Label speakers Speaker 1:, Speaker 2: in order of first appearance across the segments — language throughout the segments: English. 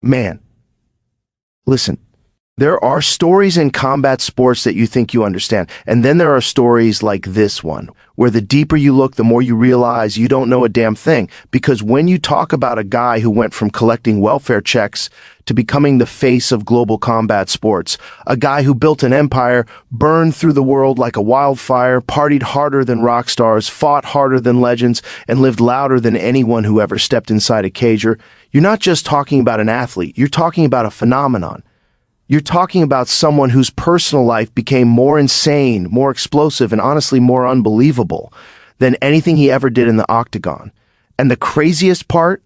Speaker 1: Man, listen, there are stories in combat sports that you think you understand, and then there are stories like this one, where the deeper you look, the more you realize you don't know a damn thing. Because when you talk about a guy who went from collecting welfare checks to becoming the face of global combat sports, a guy who built an empire, burned through the world like a wildfire, partied harder than rock stars, fought harder than legends, and lived louder than anyone who ever stepped inside a cager, you're not just talking about an athlete, you're talking about a phenomenon. You're talking about someone whose personal life became more insane, more explosive, and honestly more unbelievable than anything he ever did in the Octagon. And the craziest part?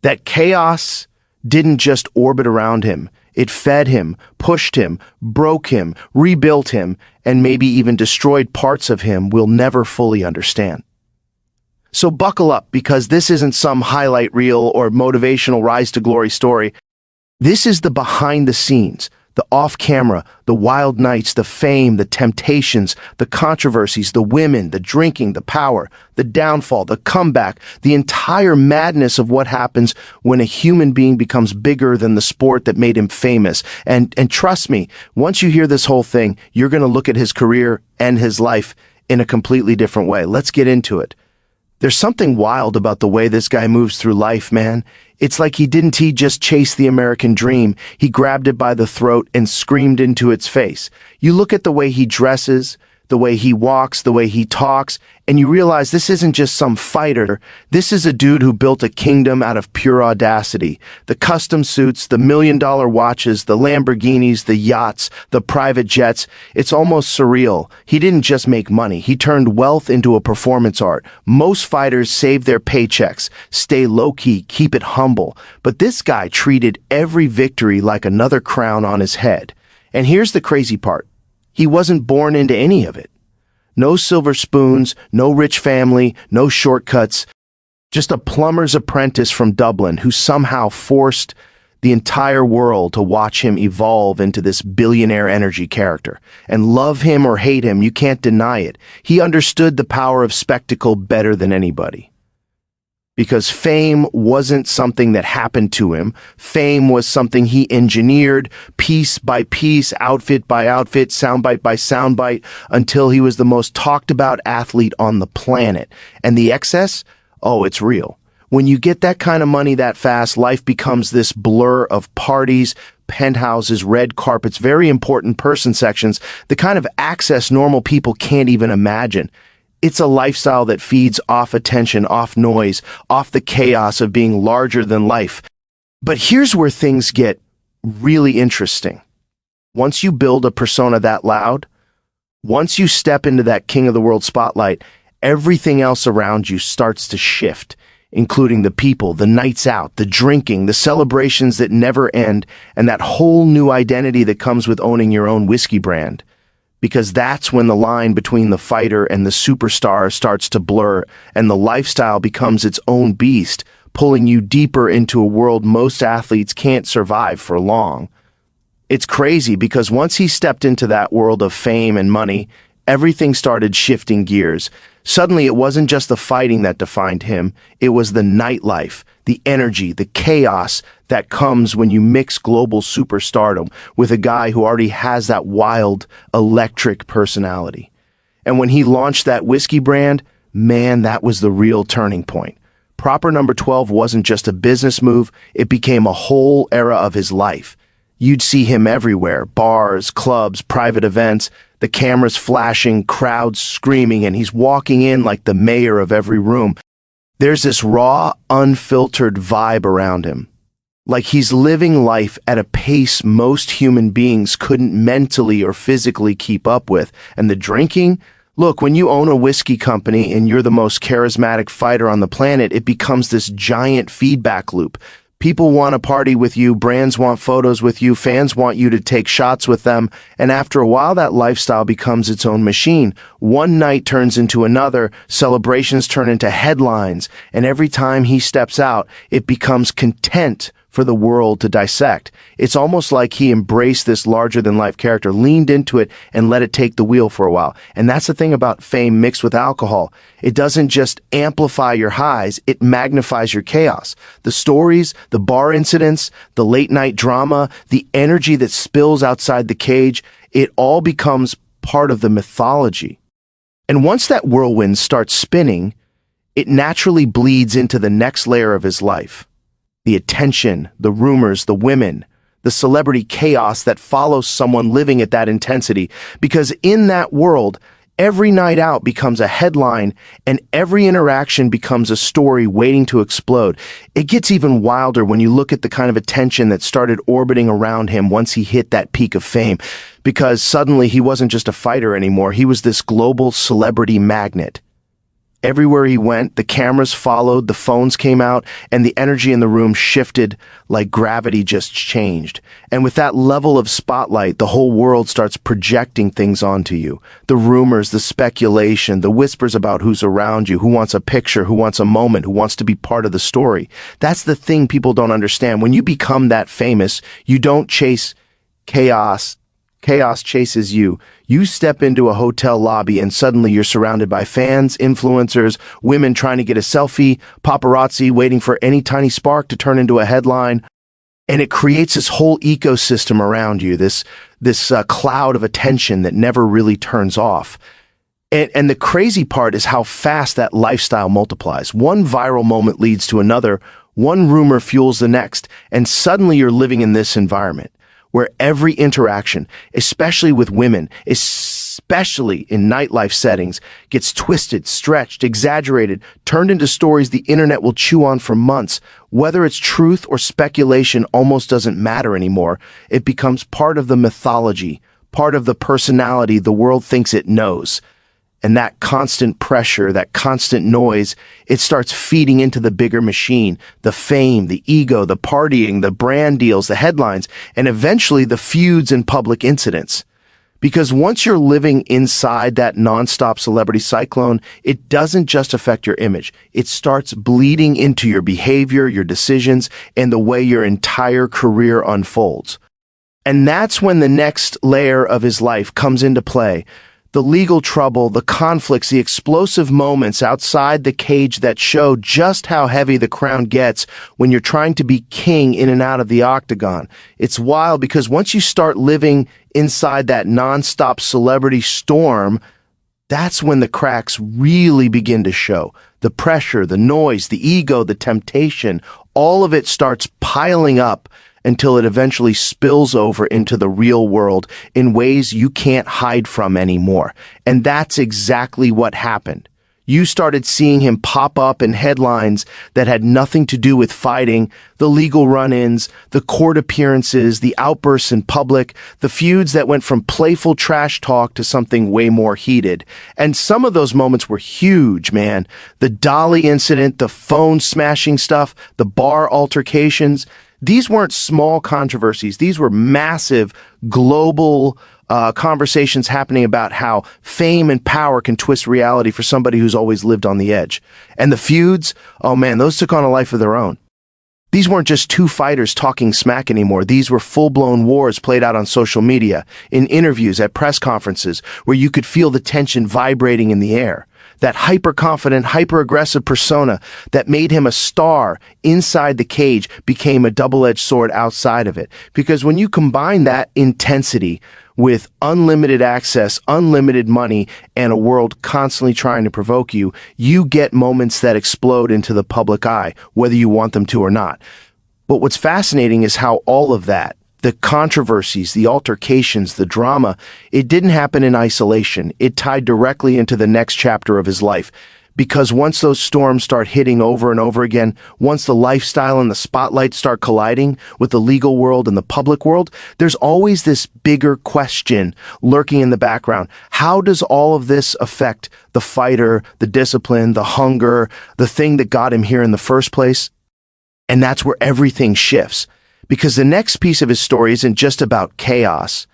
Speaker 1: That chaos didn't just orbit around him. It fed him, pushed him, broke him, rebuilt him, and maybe even destroyed parts of him we'll never fully understand. So buckle up, because this isn't some highlight reel or motivational rise to glory story. This is the behind the scenes, the off-camera, the wild nights, the fame, the temptations, the controversies, the women, the drinking, the power, the downfall, the comeback, the entire madness of what happens when a human being becomes bigger than the sport that made him famous. And trust me, once you hear this whole thing, you're going to look at his career and his life in a completely different way. Let's get into it. There's something wild about the way this guy moves through life, man. It's like he just chase the American dream. He grabbed it by the throat and screamed into its face. You look at the way he dresses, the way he walks, the way he talks, and you realize this isn't just some fighter. This is a dude who built a kingdom out of pure audacity. The custom suits, the $1,000,000 watches, the Lamborghinis, the yachts, the private jets. It's almost surreal. He didn't just make money. He turned wealth into a performance art. Most fighters save their paychecks, stay low-key, keep it humble. But this guy treated every victory like another crown on his head. And here's the crazy part. He wasn't born into any of it. No silver spoons, no rich family, no shortcuts. Just a plumber's apprentice from Dublin who somehow forced the entire world to watch him evolve into this billionaire energy character. And love him or hate him, you can't deny it. He understood the power of spectacle better than anybody. Because fame wasn't something that happened to him. Fame was something he engineered, piece by piece, outfit by outfit, soundbite by soundbite, until he was the most talked about athlete on the planet. And the excess? Oh, it's real. When you get that kind of money that fast, life becomes this blur of parties, penthouses, red carpets, very important person sections, the kind of access normal people can't even imagine. It's a lifestyle that feeds off attention, off noise, off the chaos of being larger than life. But here's where things get really interesting. Once you build a persona that loud, once you step into that king of the world spotlight, everything else around you starts to shift, including the people, the nights out, the drinking, the celebrations that never end, and that whole new identity that comes with owning your own whiskey brand. Because that's when the line between the fighter and the superstar starts to blur, and the lifestyle becomes its own beast, pulling you deeper into a world most athletes can't survive for long. It's crazy because once he stepped into that world of fame and money, everything started shifting gears. Suddenly, it wasn't just the fighting that defined him, it was the nightlife, the energy, the chaos that comes when you mix global superstardom with a guy who already has that wild, electric personality. And when he launched that whiskey brand, man, that was the real turning point. Proper Number 12 wasn't just a business move, it became a whole era of his life. You'd see him everywhere, bars, clubs, private events, the cameras flashing, crowds screaming, and he's walking in like the mayor of every room. There's this raw, unfiltered vibe around him. Like he's living life at a pace most human beings couldn't mentally or physically keep up with. And the drinking? Look, when you own a whiskey company and you're the most charismatic fighter on the planet, it becomes this giant feedback loop. People want to party with you, brands want photos with you, fans want you to take shots with them, and after a while that lifestyle becomes its own machine. One night turns into another, celebrations turn into headlines, and every time he steps out, it becomes content for the world to dissect. It's almost like he embraced this larger-than-life character, leaned into it, and let it take the wheel for a while. And that's the thing about fame mixed with alcohol. It doesn't just amplify your highs, it magnifies your chaos. The stories, the bar incidents, the late-night drama, the energy that spills outside the cage, it all becomes part of the mythology. And once that whirlwind starts spinning, it naturally bleeds into the next layer of his life. The attention, the rumors, the women, the celebrity chaos that follows someone living at that intensity. Because in that world, every night out becomes a headline and every interaction becomes a story waiting to explode. It gets even wilder when you look at the kind of attention that started orbiting around him once he hit that peak of fame. Because suddenly he wasn't just a fighter anymore, he was this global celebrity magnet. Everywhere he went, the cameras followed, the phones came out, and the energy in the room shifted like gravity just changed. And with that level of spotlight, the whole world starts projecting things onto you. The rumors, the speculation, the whispers about who's around you, who wants a picture, who wants a moment, who wants to be part of the story. That's the thing people don't understand. When you become that famous, you don't chase chaos. Chaos chases you. You step into a hotel lobby and suddenly you're surrounded by fans, influencers, women trying to get a selfie, paparazzi waiting for any tiny spark to turn into a headline. And it creates this whole ecosystem around you, this cloud of attention that never really turns off. And the crazy part is how fast that lifestyle multiplies. One viral moment leads to another, one rumor fuels the next, and suddenly you're living in this environment where every interaction, especially with women, especially in nightlife settings, gets twisted, stretched, exaggerated, turned into stories the internet will chew on for months. Whether it's truth or speculation almost doesn't matter anymore. It becomes part of the mythology, part of the personality the world thinks it knows. And that constant pressure, that constant noise, it starts feeding into the bigger machine, the fame, the ego, the partying, the brand deals, the headlines, and eventually the feuds and public incidents. Because once you're living inside that nonstop celebrity cyclone, it doesn't just affect your image. It starts bleeding into your behavior, your decisions, and the way your entire career unfolds. And that's when the next layer of his life comes into play. The legal trouble, the conflicts, the explosive moments outside the cage that show just how heavy the crown gets when you're trying to be king in and out of the octagon. It's wild because once you start living inside that nonstop celebrity storm, that's when the cracks really begin to show. The pressure, the noise, the ego, the temptation, all of it starts piling up until it eventually spills over into the real world in ways you can't hide from anymore. And that's exactly what happened. You started seeing him pop up in headlines that had nothing to do with fighting, the legal run-ins, the court appearances, the outbursts in public, the feuds that went from playful trash talk to something way more heated. And some of those moments were huge, man. The Dolly incident, the phone smashing stuff, the bar altercations. These weren't small controversies. These were massive, global conversations happening about how fame and power can twist reality for somebody who's always lived on the edge. And the feuds, oh man, those took on a life of their own. These weren't just two fighters talking smack anymore. These were full-blown wars played out on social media, in interviews, at press conferences, where you could feel the tension vibrating in the air. That hyper-confident, hyper-aggressive persona that made him a star inside the cage became a double-edged sword outside of it. Because when you combine that intensity with unlimited access, unlimited money, and a world constantly trying to provoke you, you get moments that explode into the public eye, whether you want them to or not. But what's fascinating is how all of that, the controversies, the altercations, the drama, it didn't happen in isolation. It tied directly into the next chapter of his life. Because once those storms start hitting over and over again, once the lifestyle and the spotlight start colliding with the legal world and the public world, there's always this bigger question lurking in the background. How does all of this affect the fighter, the discipline, the hunger, the thing that got him here in the first place? And that's where everything shifts. Because the next piece of his story isn't just about chaos.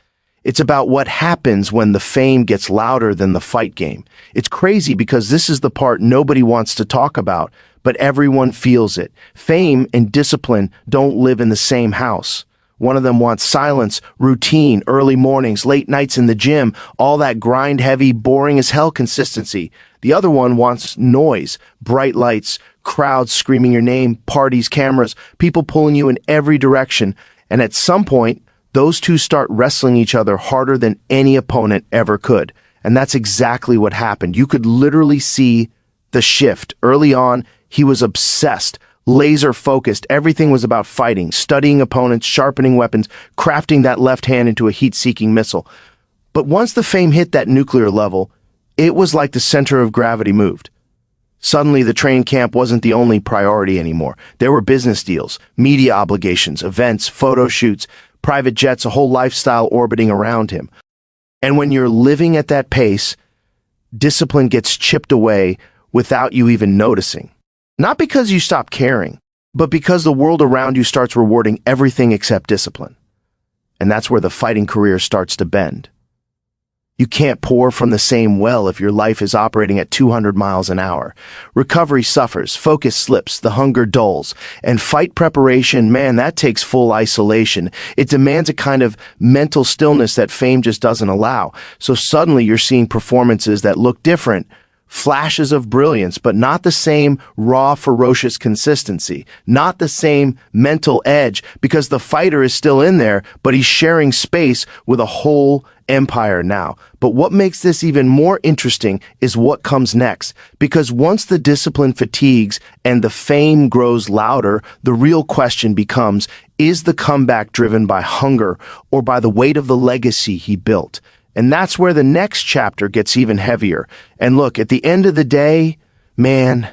Speaker 1: It's about what happens when the fame gets louder than the fight game. It's crazy because this is the part nobody wants to talk about, but everyone feels it. Fame and discipline don't live in the same house. One of them wants silence, routine, early mornings, late nights in the gym, all that grind-heavy, boring as hell consistency. The other one wants noise, bright lights, crowds screaming your name, parties, cameras, people pulling you in every direction. And at some point, those two start wrestling each other harder than any opponent ever could. And that's exactly what happened. You could literally see the shift. Early on, he was obsessed, laser focused. Everything was about fighting, studying opponents, sharpening weapons, crafting that left hand into a heat-seeking missile. But once the fame hit that nuclear level, it was like the center of gravity moved. Suddenly, the training camp wasn't the only priority anymore. There were business deals, media obligations, events, photo shoots, private jets, a whole lifestyle orbiting around him. And when you're living at that pace, discipline gets chipped away without you even noticing. Not because you stop caring, but because the world around you starts rewarding everything except discipline. And that's where the fighting career starts to bend. You can't pour from the same well if your life is operating at 200 miles an hour. Recovery suffers, focus slips, the hunger dulls. And fight preparation, man, that takes full isolation. It demands a kind of mental stillness that fame just doesn't allow. So suddenly you're seeing performances that look different, flashes of brilliance, but not the same raw, ferocious consistency, not the same mental edge, because the fighter is still in there, but he's sharing space with a whole empire now. But what makes this even more interesting is what comes next, because once the discipline fatigues and the fame grows louder, the real question becomes, is the comeback driven by hunger or by the weight of the legacy he built? And that's where the next chapter gets even heavier. And look, at the end of the day, man,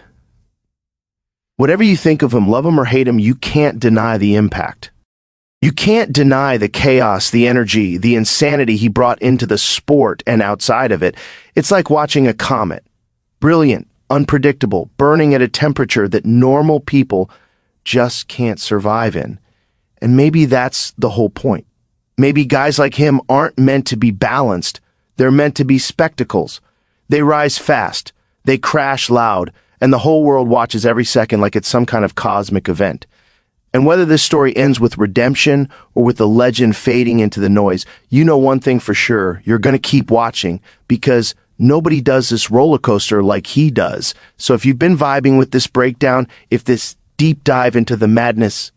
Speaker 1: whatever you think of him, love him or hate him, you can't deny the impact. You can't deny the chaos, the energy, the insanity he brought into the sport and outside of it. It's like watching a comet. Brilliant, unpredictable, burning at a temperature that normal people just can't survive in. And maybe that's the whole point. Maybe guys like him aren't meant to be balanced. They're meant to be spectacles. They rise fast, they crash loud, and the whole world watches every second like it's some kind of cosmic event. And whether this story ends with redemption or with the legend fading into the noise, you know one thing for sure, you're going to keep watching because nobody does this roller coaster like he does. So if you've been vibing with this breakdown, if this deep dive into the madness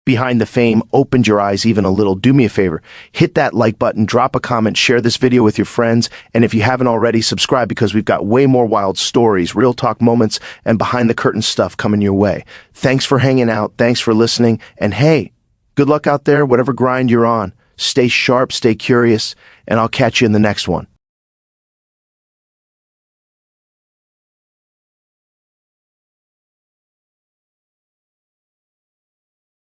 Speaker 1: behind the fame opened your eyes even a little, do me a favor, hit that like button, drop a comment, share this video with your friends, and if you haven't already, subscribe because we've got way more wild stories, real talk moments, and behind the curtain stuff coming your way. Thanks for hanging out, thanks for listening, and hey, good luck out there, whatever grind you're on. Stay sharp, stay curious, and I'll catch you in the next one.